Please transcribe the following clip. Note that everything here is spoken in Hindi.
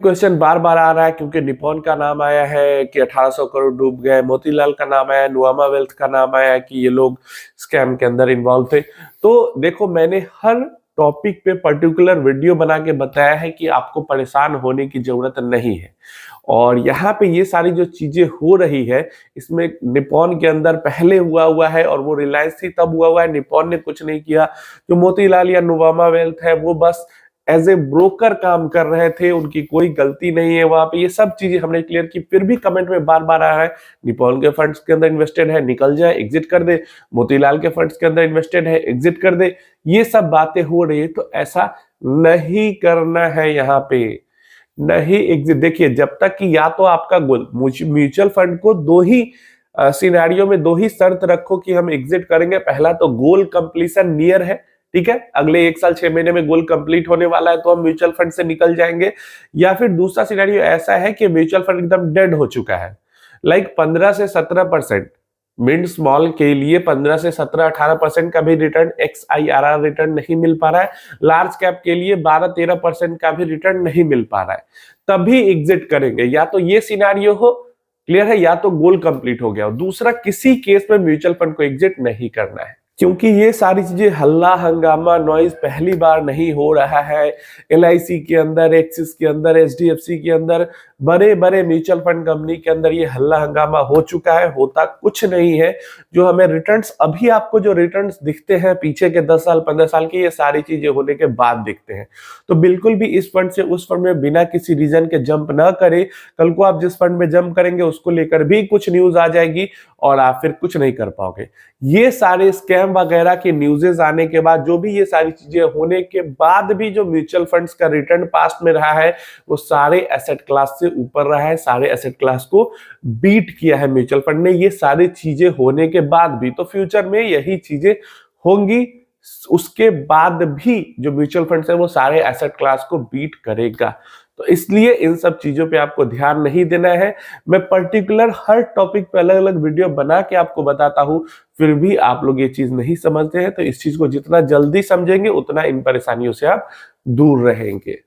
क्वेश्चन बार बार आ रहा है क्योंकि निप्पॉन का नाम आया है कि 1800 करोड़ डूब गए, मोतीलाल का नाम आया, नुवामा वेल्थ का नाम आया कि ये लोग स्कैम के अंदर इन्वॉल्व थे। तो देखो, मैंने हर टॉपिक पे पर्टिकुलर वीडियो बना के बताया है कि आपको परेशान होने की जरूरत नहीं है। और यहाँ पे ये सारी जो चीजें हो रही है, इसमें निप्पॉन के अंदर पहले हुआ है और वो रिलायंस थी तब हुआ है, निप्पॉन ने कुछ नहीं किया। जो मोतीलाल या नुवामा वेल्थ है वो बस एज ए ब्रोकर काम कर रहे थे, उनकी कोई गलती नहीं है वहां पे। ये सब चीजें हमने क्लियर की, फिर भी कमेंट में बार बार आ रहा है निप्पॉन के फंड्स के अंदर इन्वेस्टेड है, निकल जाए, एग्जिट कर दे, मोतीलाल के फंड्स के अंदर इन्वेस्टेड है, एग्जिट कर दे। ये सब बातें हो रही है, तो ऐसा नहीं करना है यहाँ पे, नहीं एग्जिट। देखिए, जब तक कि या तो आपका गोल, म्यूचुअल फंड को दो ही सिनेरियो में दो ही शर्त रखो कि हम एग्जिट करेंगे। पहला तो गोल कंप्लीशन नियर है, ठीक है, अगले 1 साल 6 महीने में गोल कंप्लीट होने वाला है तो हम म्यूचुअल फंड से निकल जाएंगे। या फिर दूसरा सिनेरियो ऐसा है कि म्यूचुअल फंड एकदम डेड हो चुका है, लाइक 15 से 17%, मिड स्मॉल के लिए 15 से 17-18% का भी रिटर्न, XIRR रिटर्न नहीं मिल पा रहा है। लार्ज कैप के लिए 12-13% का भी रिटर्न नहीं मिल पा रहा है, तभी एग्जिट करेंगे। या तो ये सिनेरियो हो, क्लियर है, या तो गोल कंप्लीट हो गया हो। दूसरा किसी केस में म्यूचुअल फंड को एग्जिट नहीं करना है, क्योंकि ये सारी चीजें हल्ला हंगामा नॉइज पहली बार नहीं हो रहा है। LIC के अंदर, एक्सिस के अंदर, HDFC के अंदर, बड़े बड़े म्यूचुअल फंड कंपनी के अंदर ये हल्ला हंगामा हो चुका है, होता कुछ नहीं है। जो हमें रिटर्न्स, अभी आपको जो रिटर्न्स दिखते हैं पीछे के 10 साल 15 साल के, ये सारी चीजें होने के बाद दिखते हैं। तो बिल्कुल भी इस फंड से उस फंड में बिना किसी रीजन के जंप ना करें। कल को आप जिस फंड में जंप करेंगे उसको लेकर भी कुछ न्यूज आ जाएगी और आप फिर कुछ नहीं कर पाओगे। ये सारे स्कैम वगैरह के न्यूज़ेस आने के बाद, जो भी ये सारी चीजें होने के बाद भी जो म्यूचुअल फंड्स का रिटर्न पास्ट में रहा है वो सारे एसेट क्लास से ऊपर रहा है, सारे एसेट क्लास को बीट किया है म्यूचुअल फंड ने। ये सारी चीजें होने के बाद भी, तो फ्यूचर में यही चीजें होंगी, उसके बाद भी जो म्यूचुअल फंड्स है वो सारे एसेट क्लास को बीट करेगा। तो इसलिए इन सब चीजों पे आपको ध्यान नहीं देना है। मैं पर्टिकुलर हर टॉपिक पे अलग अलग वीडियो बना के आपको बताता हूं, फिर भी आप लोग ये चीज नहीं समझते हैं। तो इस चीज को जितना जल्दी समझेंगे उतना इन परेशानियों से आप दूर रहेंगे।